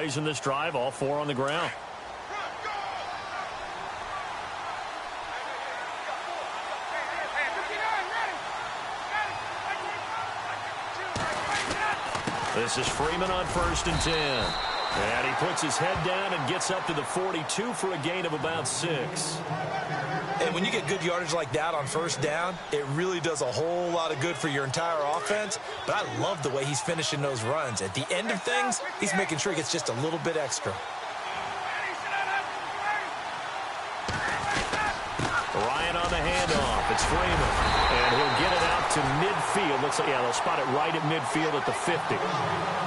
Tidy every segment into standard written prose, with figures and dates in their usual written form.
plays in this drive, all 4 on the ground. This is Freeman on 1st and 10. And he puts his head down and gets up to the 42 for a gain of about 6. And when you get good yardage like that on 1st down, it really does a whole lot of good for your entire offense. But I love the way he's finishing those runs. At the end of things, he's making sure he gets just a little bit extra. Ryan on the handoff. It's Freeman. And he'll get it out to midfield. Looks like, yeah, they'll spot it right at midfield at the 50.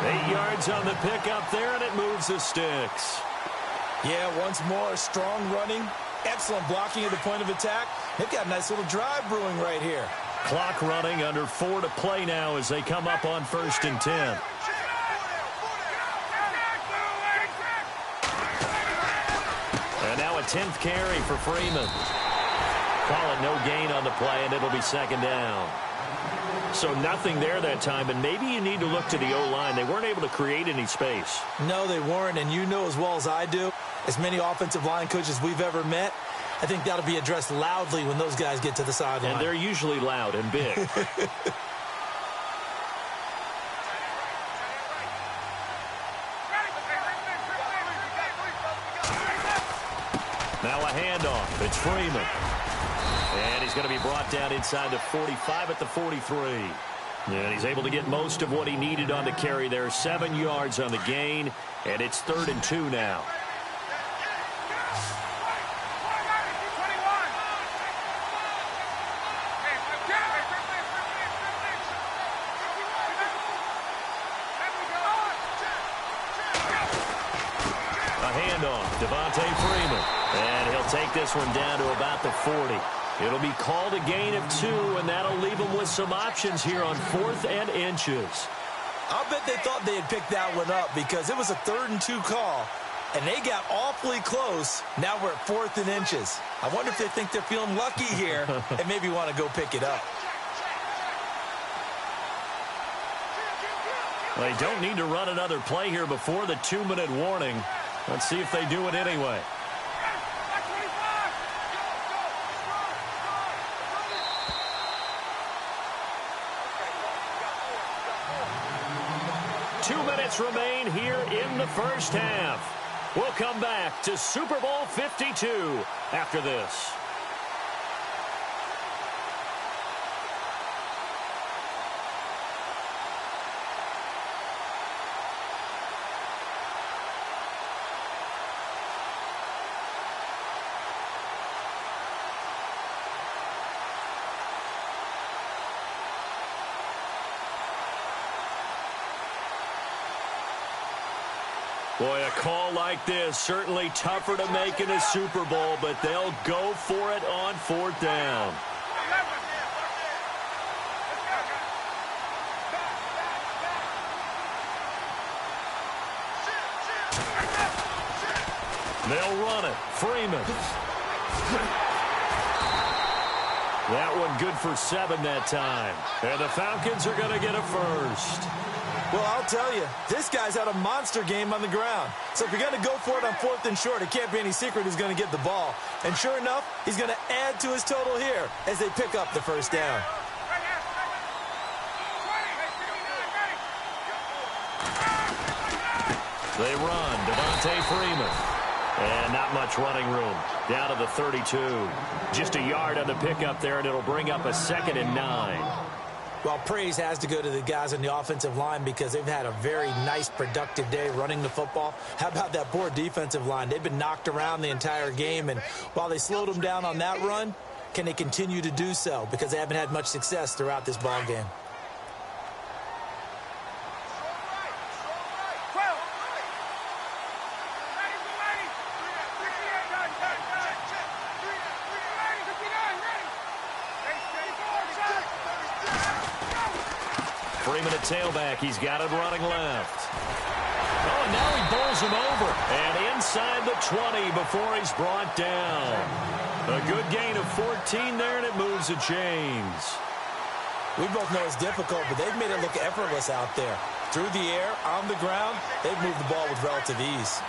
8 yards on the pickup there, and it moves the sticks. Yeah, once more, strong running. Excellent blocking at the point of attack. They've got a nice little drive brewing right here. Clock running, under 4 to play now as they come up on 1st and 10. And now a 10th carry for Freeman. Call it no gain on the play, and it'll be 2nd down. So nothing there that time, and maybe you need to look to the O-line. They weren't able to create any space. No, they weren't, and you know as well as I do, as many offensive line coaches we've ever met, I think that'll be addressed loudly when those guys get to the sideline. And they're usually loud and big. Now a handoff. It's Freeman. And he's going to be brought down inside the 45 at the 43. And he's able to get most of what he needed on the carry there. 7 yards on the gain, and it's 3rd and 2 now. A handoff, Devontae Freeman. And he'll take this one down to about the 40. It'll be called a gain of 2, and that'll leave them with some options here on 4th and inches. I'll bet they thought they had picked that one up because it was a 3rd and 2 call, and they got awfully close. Now we're at 4th and inches. I wonder if they think they're feeling lucky here and maybe want to go pick it up. They don't need to run another play here before the 2-minute warning. Let's see if they do it anyway. Remain here in the first half. We'll come back to Super Bowl 52 after this. Boy, a call like this, certainly tougher to make in a Super Bowl, but they'll go for it on 4th down. They'll run it. Freeman. That one good for 7 that time. And the Falcons are going to get a first. Well, I'll tell you, this guy's had a monster game on the ground. So if you're going to go for it on 4th and short, it can't be any secret who's going to get the ball. And sure enough, he's going to add to his total here as they pick up the 1st down. They run. Devontae Freeman. And not much running room. Down to the 32. Just a yard on the pickup there, and it'll bring up a 2nd and 9. Well, praise has to go to the guys on the offensive line because they've had a very nice, productive day running the football. How about that poor defensive line? They've been knocked around the entire game, and while they slowed them down on that run, can they continue to do so? Because they haven't had much success throughout this ball game. Freeman at tailback. He's got it running left. Oh, and now he bowls him over. And inside the 20 before he's brought down. A good gain of 14 there, and it moves the chains. We both know it's difficult, but they've made it look effortless out there. through the air, on the ground, they've moved the ball with relative ease.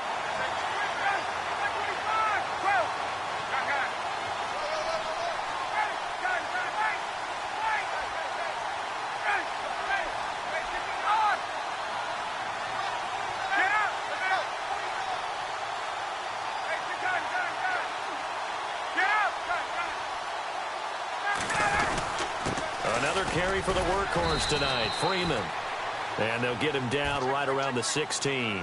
Another carry for the workhorse tonight, Freeman. And they'll get him down right around the 16.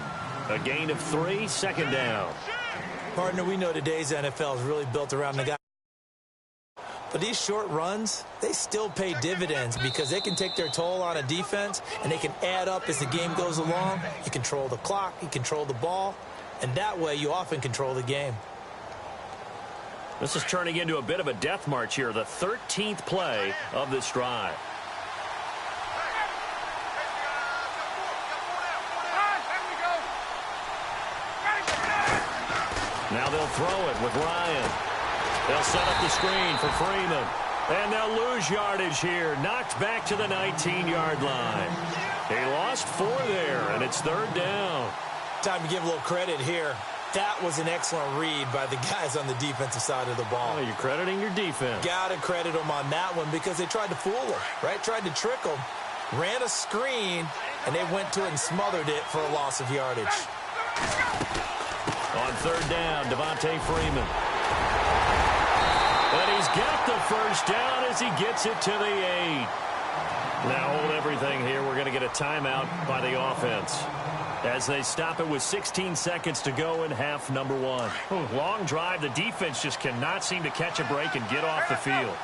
A gain of 3, second down. Partner, we know today's NFL is really built around the guy. But these short runs, they still pay dividends because they can take their toll on a defense and they can add up as the game goes along. You control the clock, you control the ball, and that way you often control the game. This is turning into a bit of a death march here, the 13th play of this drive. Now they'll throw it with Ryan. They'll set up the screen for Freeman. And they'll lose yardage here. Knocked back to the 19-yard line. He lost 4 there, and it's third down. Time to give a little credit here. That was an excellent read by the guys on the defensive side of the ball. Oh, you're crediting your defense. Got to credit them on that one because they tried to fool them, right? Tried to trick them. Ran a screen, and they went to it and smothered it for a loss of yardage. On third down, Devontae Freeman. But he's got the first down as he gets it to the 8. Now hold everything here. We're going to get a timeout by the offense as they stop it with 16 seconds to go in half number 1. Long drive. The defense just cannot seem to catch a break and get off the field.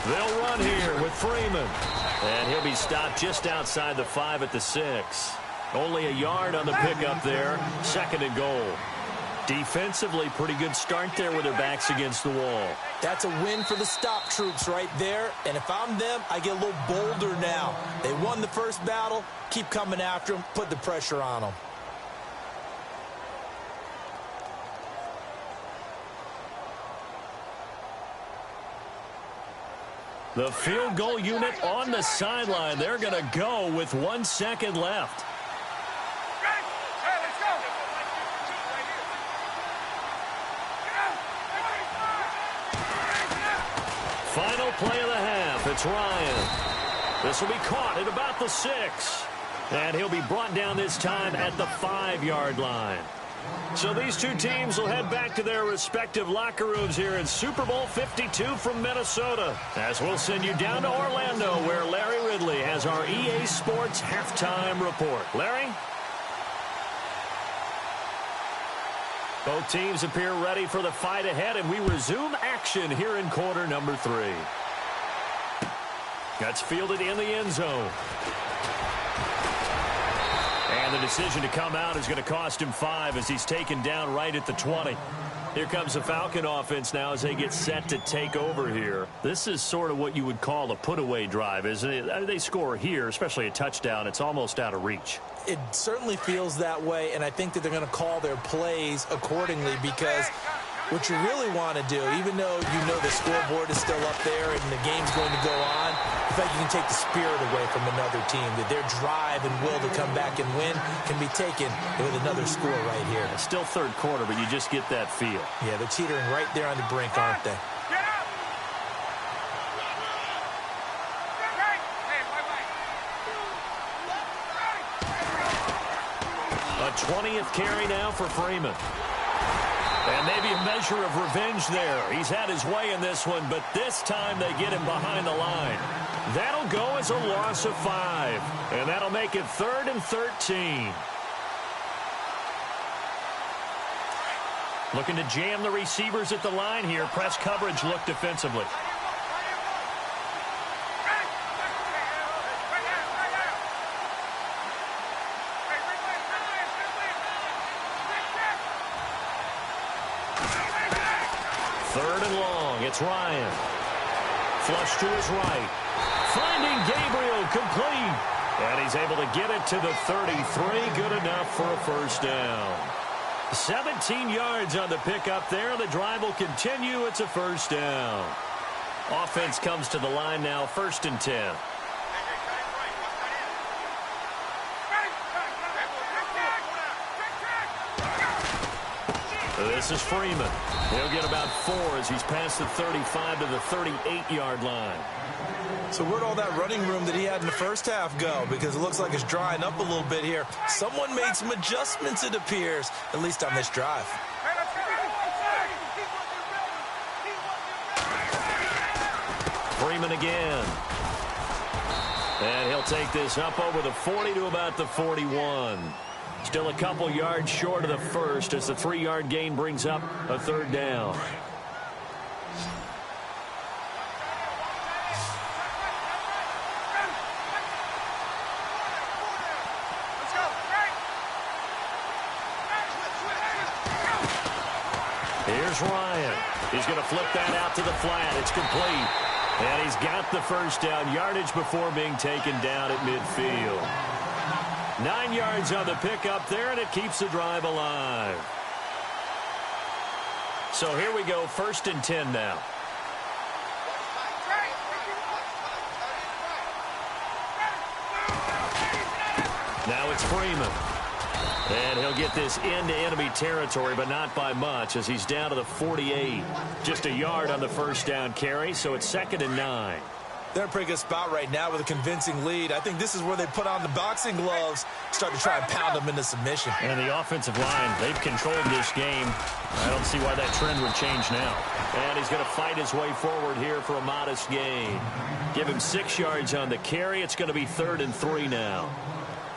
They'll run here with Freeman. And he'll be stopped just outside the 5 at the 6. Only a yard on the pickup there. Second and goal. Defensively, pretty good start there with their backs against the wall. That's a win for the stop troops right there. And if I'm them, I get a little bolder now. They won the first battle. Keep coming after them. Put the pressure on them. The field goal unit on the sideline. They're going to go with 1 second left. Final play of the half. It's Ryan. This will be caught at about the 6. And he'll be brought down this time at the 5-yard line. So these two teams will head back to their respective locker rooms here in Super Bowl 52 from Minnesota. As we'll send you down to Orlando where Larry Ridley has our EA Sports halftime report. Larry? Both teams appear ready for the fight ahead, and we resume action here in quarter number 3. That's fielded in the end zone. And the decision to come out is going to cost him 5 as he's taken down right at the 20. Here comes the Falcon offense now as they get set to take over here. This is sort of what you would call a put-away drive, isn't it? They score here, especially a touchdown. It's almost out of reach. It certainly feels that way, and I think that they're going to call their plays accordingly because what you really want to do, even though you know the scoreboard is still up there and the game's going to go on, in fact, you can take the spirit away from another team, that their drive and will to come back and win can be taken with another score right here. It's still third quarter, but you just get that feel. Yeah, they're teetering right there on the brink, aren't they? A 20th carry now for Freeman. And maybe a measure of revenge there. He's had his way in this one, but this time they get him behind the line. That'll go as a loss of 5. And that'll make it 3rd and 13. Looking to jam the receivers at the line here. Press coverage look defensively. Third and long. It's Ryan. Flush to his right. Finding Gabriel complete. And he's able to get it to the 33. Good enough for a first down. 17 yards on the pickup there. The drive will continue. It's a first down. Offense comes to the line now, 1st and 10. This is Freeman. He'll get about 4 as he's past the 35 to the 38-yard line. So where'd all that running room that he had in the first half go? Because it looks like it's drying up a little bit here. Someone made some adjustments, it appears, at least on this drive. Freeman again. And he'll take this up over the 40 to about the 41. Still a couple yards short of the first as the 3-yard gain brings up a 3rd down. Here's Ryan. He's going to flip that out to the flat. It's complete. And he's got the 1st down, yardage before being taken down at midfield. 9 yards on the pickup there, and it keeps the drive alive. So here we go, 1st and 10 now. Now it's Freeman. And he'll get this into enemy territory, but not by much as he's down to the 48. Just a yard on the 1st down carry, so it's 2nd and 9. They're in a pretty good spot right now with a convincing lead. I think this is where they put on the boxing gloves, start to try and pound them into submission. And the offensive line, they've controlled this game. I don't see why that trend would change now. And he's going to fight his way forward here for a modest gain. Give him 6 yards on the carry. It's going to be 3rd and 3 now.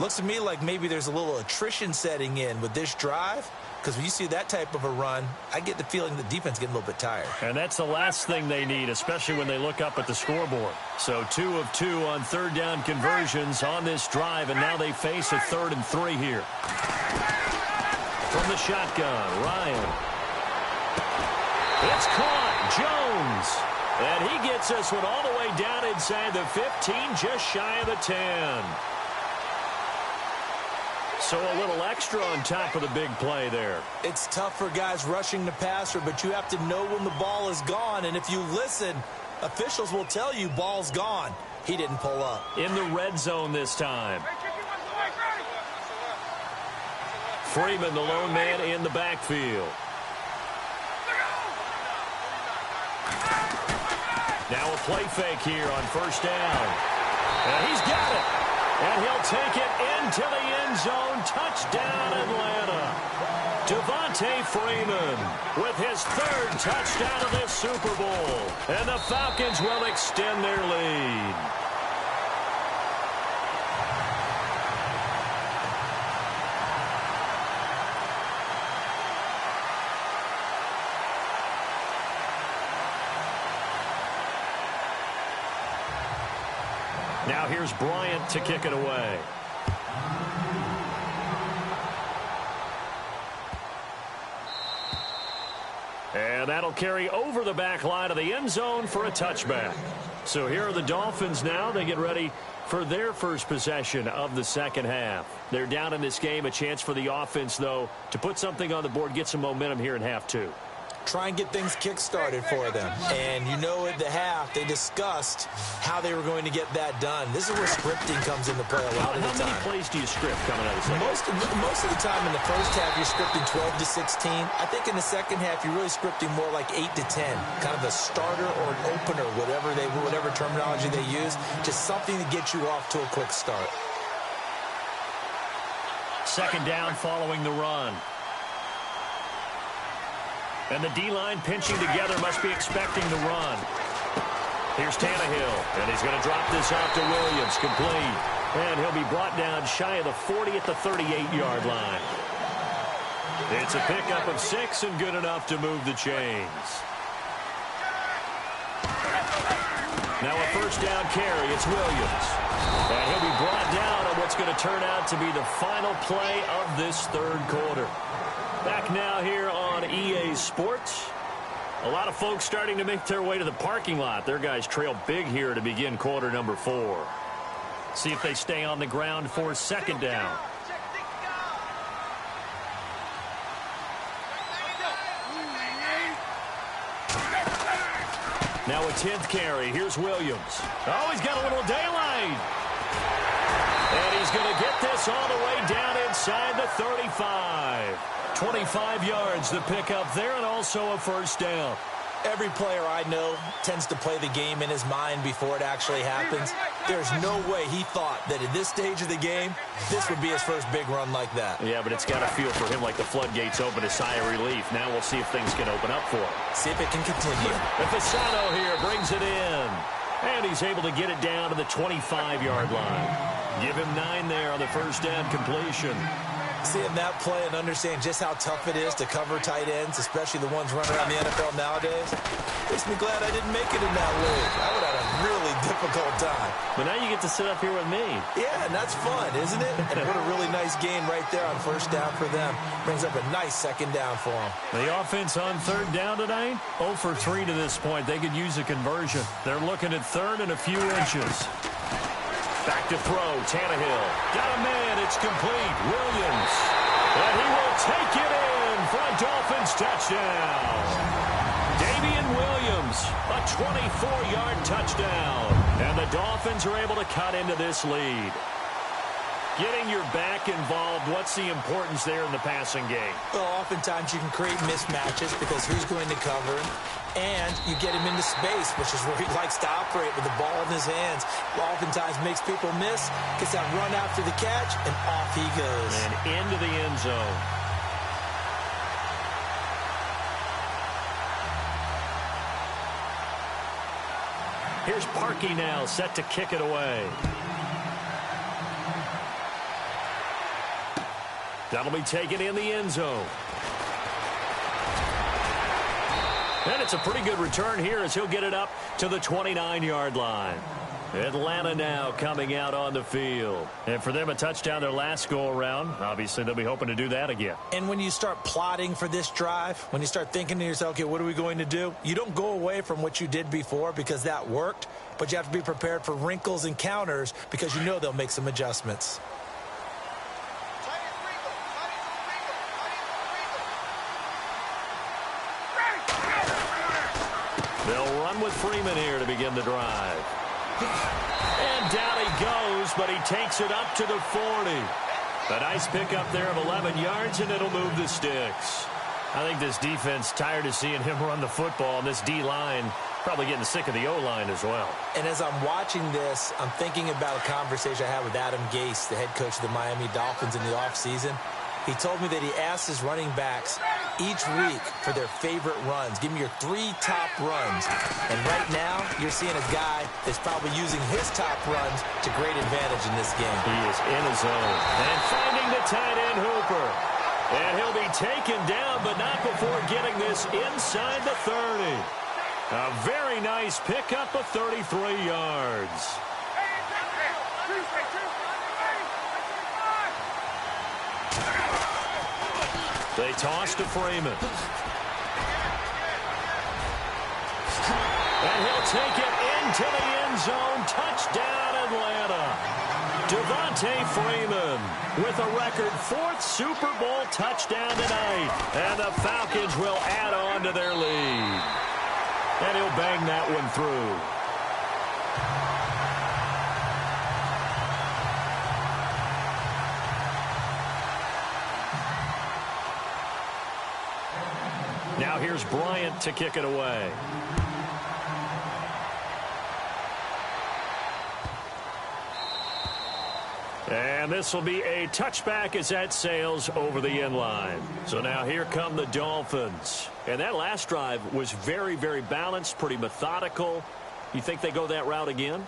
Looks to me like maybe there's a little attrition setting in with this drive, because when you see that type of a run, I get the feeling the defense getting a little bit tired. And that's the last thing they need, especially when they look up at the scoreboard. So 2 of 2 on 3rd down conversions on this drive, and now they face a 3rd and 3 here. From the shotgun, Ryan. It's caught. Jones. And he gets this one all the way down inside the 15, just shy of the 10. So a little extra on top of the big play there. It's tough for guys rushing the passer, but you have to know when the ball is gone. And if you listen, officials will tell you ball's gone. He didn't pull up. In the red zone this time. Freeman, the lone man in the backfield. Now a play fake here on 1st down. And he's got it. And he'll take it into the end zone. Touchdown, Atlanta. Devontae Freeman with his 3rd touchdown of this Super Bowl. And the Falcons will extend their lead. Now here's Bryant to kick it away. And that'll carry over the back line of the end zone for a touchback. So here are the Dolphins now. They get ready for their first possession of the 2nd half. They're down in this game. A chance for the offense, though, to put something on the board, get some momentum here in half 2. Try and get things kick-started for them. And you know at the half, they discussed how they were going to get that done. This is where scripting comes into play a lot of the time. How many plays do you script coming out of the second? Most of the time in the first half, you're scripting 12 to 16. I think in the second half, you're really scripting more like 8 to 10. Kind of a starter or an opener, whatever terminology they use. Just something to get you off to a quick start. 2nd down following the run. And the D-line pinching together must be expecting the run. Here's Tannehill, and he's going to drop this off to Williams, complete. And he'll be brought down shy of the 40 at the 38-yard line. It's a pickup of 6 and good enough to move the chains. Now a 1st down carry, it's Williams. And he'll be brought down on what's going to turn out to be the final play of this 3rd quarter. Back now here on EA Sports. A lot of folks starting to make their way to the parking lot. Their guys trail big here to begin quarter number 4. See if they stay on the ground for 2nd down. Now a 10th carry. Here's Williams. Oh, he's got a little daylight. And he's going to get this all the way down inside the 35. 25 yards to pick up there, and also a first down. Every player I know tends to play the game in his mind before it actually happens. There's no way he thought that at this stage of the game, this would be his first big run like that. Yeah, but it's got to feel for him like the floodgates open, a sigh of relief. Now we'll see if things can open up for him. See if it can continue. Fasano here brings it in. And he's able to get it down to the 25-yard line. Give him 9 there on the first down completion. Seeing that play and understand just how tough it is to cover tight ends, especially the ones running around the NFL nowadays, makes me glad I didn't make it in that league. I would have had a really difficult time. But now you get to sit up here with me. Yeah, and that's fun, isn't it? And what a really nice game right there on first down for them. Brings up a nice second down for them. The offense on third down tonight, 0 for 3 to this point. They could use a conversion. They're looking at third and a few inches. Back to throw, Tannehill. Got a man, it's complete. Williams. And he will take it in for a Dolphins touchdown. Damian Williams, a 24-yard touchdown. And the Dolphins are able to cut into this lead. Getting your back involved, what's the importance there in the passing game? Well, oftentimes you can create mismatches because who's going to cover him, and you get him into space, which is where he likes to operate with the ball in his hands. Oftentimes makes people miss, gets that run after the catch, and off he goes. And into the end zone. Here's Parkey now, set to kick it away. That'll be taken in the end zone. And it's a pretty good return here as he'll get it up to the 29-yard line. Atlanta now coming out on the field. And for them, a touchdown their last go-around. Obviously, they'll be hoping to do that again. And when you start plotting for this drive, when you start thinking to yourself, okay, what are we going to do? You don't go away from what you did before because that worked, but you have to be prepared for wrinkles and counters because you know they'll make some adjustments. They'll run with Freeman here to begin the drive. And down he goes, but he takes it up to the 40. A nice pickup there of 11 yards, and it'll move the sticks. I think this defense tired of seeing him run the football, and this D-line probably getting sick of the O-line as well. And as I'm watching this, I'm thinking about a conversation I had with Adam Gase, the head coach of the Miami Dolphins in the offseason. He told me that he asked his running backs each week for their favorite runs. Give me your 3 top runs. And right now, you're seeing a guy that's probably using his top runs to great advantage in this game. He is in his zone. And finding the tight end Hooper. And he'll be taken down, but not before getting this inside the 30. A very nice pickup of 33 yards. They toss to Freeman. And he'll take it into the end zone. Touchdown, Atlanta. Devontae Freeman with a record 4th Super Bowl touchdown tonight. And the Falcons will add on to their lead. And he'll bang that one through. Now here's Bryant to kick it away. And this will be a touchback as that sails over the end line. So now here come the Dolphins. And that last drive was very, very balanced, pretty methodical. You think they go that route again?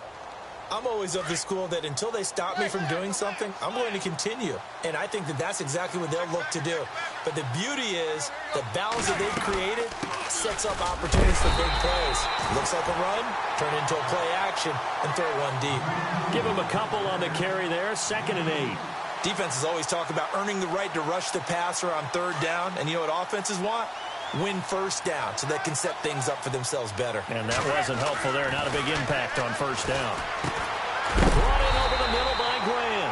I'm always of the school that until they stop me from doing something, I'm going to continue. And I think that that's exactly what they'll look to do. But the beauty is the balance that they've created sets up opportunities for big plays. Looks like a run, turn into a play action, and throw one deep. Give them a couple on the carry there, 2nd and 8. Defenses always talk about earning the right to rush the passer on third down. And you know what offenses want? Win first down so they can set things up for themselves better. And that wasn't helpful there. Not a big impact on first down. Brought in over the middle by Grant.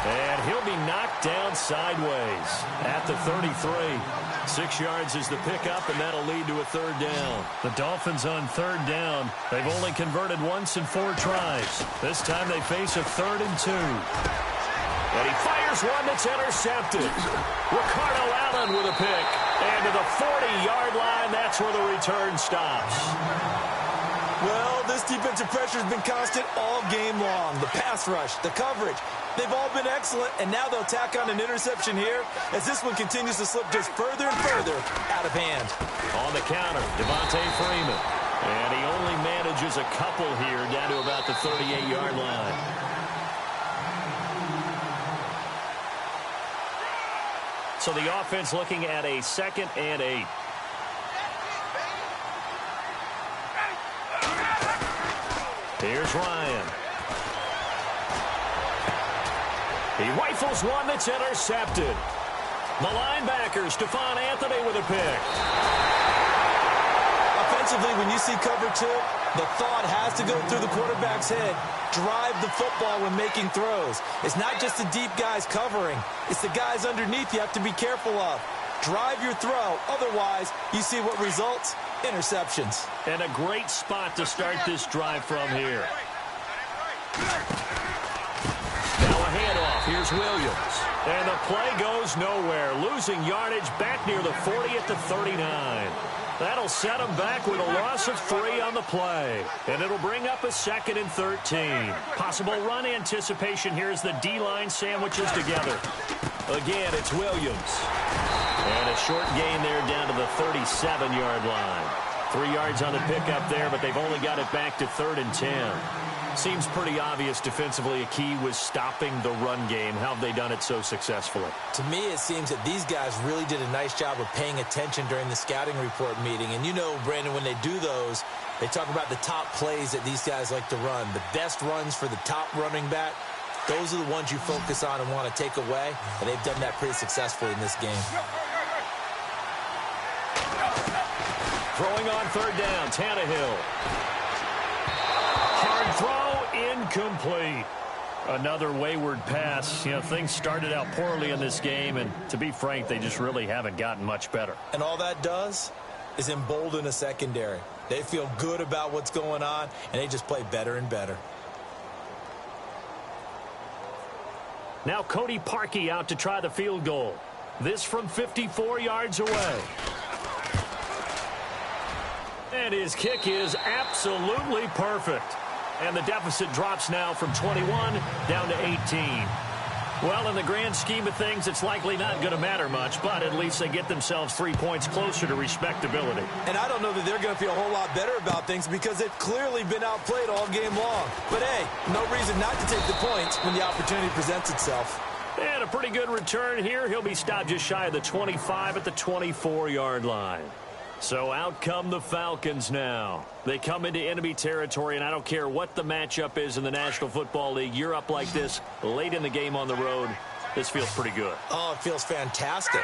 And he'll be knocked down sideways at the 33. 6 yards is the pickup, and that'll lead to a third down. The Dolphins on third down. They've only converted once in 4 tries. This time they face a 3rd and 2. And he fires one that's intercepted. Ricardo Allen with a pick. And to the 40-yard line, that's where the return stops. Well, this defensive pressure has been constant all game long. The pass rush, the coverage, they've all been excellent, and now they'll tack on an interception here as this one continues to slip just further and further out of hand. On the counter, Devontae Freeman. And he only manages a couple here down to about the 38-yard line. So the offense looking at a 2nd and 8. Here's Ryan. He rifles one that's intercepted. The linebacker, Stephon Anthony with a pick. Offensively, when you see cover 2, the thought has to go through the quarterback's head. Drive the football when making throws. It's not just the deep guys covering. It's the guys underneath you have to be careful of. Drive your throw. Otherwise, you see what results? Interceptions. And a great spot to start this drive from here. Now a handoff. Here's Williams. And the play goes nowhere. Losing yardage back near the 40 at the 39. That'll set him back with a loss of 3 on the play. And it'll bring up a 2nd and 13. Possible run anticipation here as the D-line sandwiches together. Again, it's Williams. And a short gain there down to the 37-yard line. 3 yards on the pickup there, but they've only got it back to 3rd and 10. Seems pretty obvious defensively a key was stopping the run game. How have they done it so successfully? To me, it seems that these guys really did a nice job of paying attention during the scouting report meeting. And you know, Brandon, when they do those, they talk about the top plays that these guys like to run. The best runs for the top running back. Those are the ones you focus on and want to take away. And they've done that pretty successfully in this game. Throwing on 3rd down, Tannehill. Hard throw, incomplete. Another wayward pass. You know, things started out poorly in this game, and to be frank, they just really haven't gotten much better. And all that does is embolden a secondary. They feel good about what's going on, and they just play better and better. Now Cody Parkey out to try the field goal. This from 54 yards away. And his kick is absolutely perfect. And the deficit drops now from 21 down to 18. Well, in the grand scheme of things, it's likely not going to matter much, but at least they get themselves 3 points closer to respectability. And I don't know that they're going to feel a whole lot better about things because they've clearly been outplayed all game long. But, hey, no reason not to take the points when the opportunity presents itself. And a pretty good return here. He'll be stopped just shy of the 25 at the 24-yard line. So out come the Falcons now. They come into enemy territory, and I don't care what the matchup is in the National Football League. You're up like this late in the game on the road. This feels pretty good. Oh, it feels fantastic.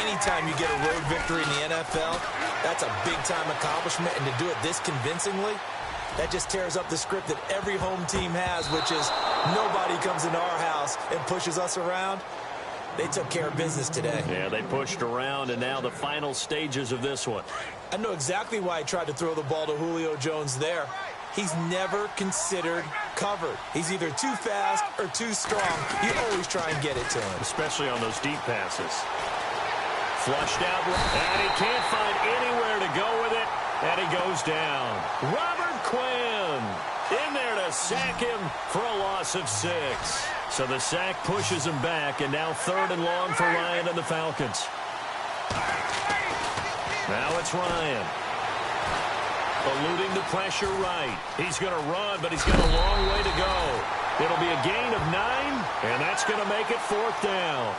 Anytime you get a road victory in the NFL, that's a big-time accomplishment. And to do it this convincingly, that just tears up the script that every home team has, which is nobody comes into our house and pushes us around. They took care of business today. Yeah, they pushed around, and now the final stages of this one. I know exactly why he tried to throw the ball to Julio Jones there. He's never considered covered. He's either too fast or too strong. You always try and get it to him. Especially on those deep passes. Flushed out, and he can't find anywhere to go with it, and he goes down. Robert Quinn in there to sack him for a loss of 6. So the sack pushes him back, and now 3rd and long for Ryan and the Falcons. Now it's Ryan. Eluding the pressure right. He's going to run, but he's got a long way to go. It'll be a gain of 9, and that's going to make it 4th down.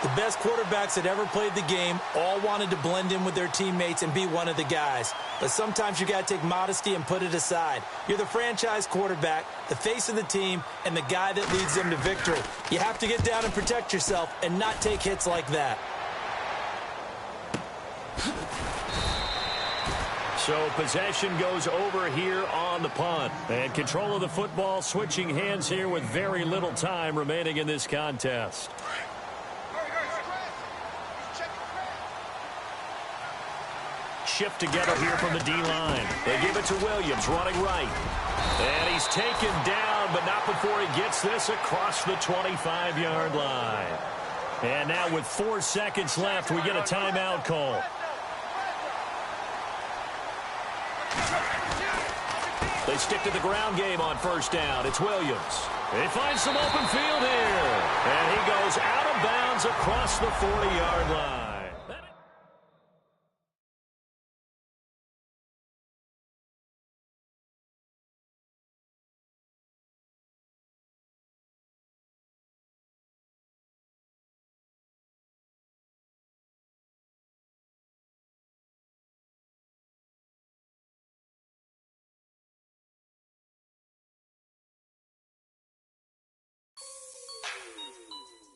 The best quarterbacks that ever played the game all wanted to blend in with their teammates and be one of the guys. But sometimes you got to take modesty and put it aside. You're the franchise quarterback, the face of the team, and the guy that leads them to victory. You have to get down and protect yourself and not take hits like that. So possession goes over here on the punt. And control of the football switching hands here with very little time remaining in this contest. Shift together here from the D-line. They give it to Williams, running right. And he's taken down, but not before he gets this across the 25-yard line. And now with 4 seconds left, we get a timeout call. They stick to the ground game on first down. It's Williams. He finds some open field here. And he goes out of bounds across the 40-yard line.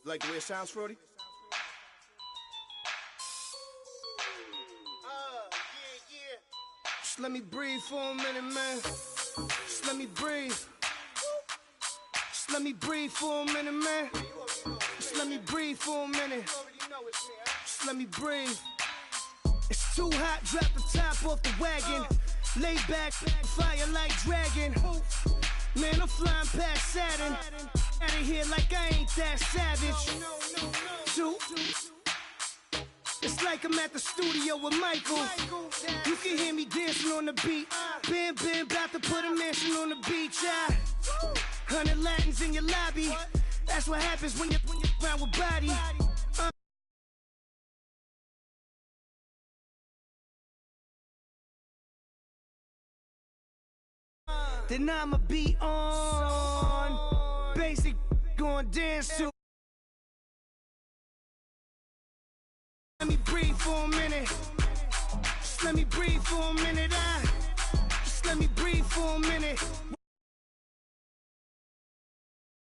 Like the way it sounds, Frody? Yeah. Just let me breathe for a minute, man. Just let me breathe. Just let me breathe for a minute, man. Just let me breathe for a minute. Just let me breathe. It's too hot, drop the top off the wagon. Lay back, fire like dragon. Man, I'm flying past Saturn. Out of here like I ain't that savage. Two. It's like I'm at the studio with Michael. You can hear me dancing on the beat. Bam, about to put a mansion on the beach. 100 Latins in your lobby. That's what happens when you're around with body. Then I'ma be on. Basic going dance to. Let me breathe for a minute. Just let me breathe for a minute. Just let me breathe for a minute.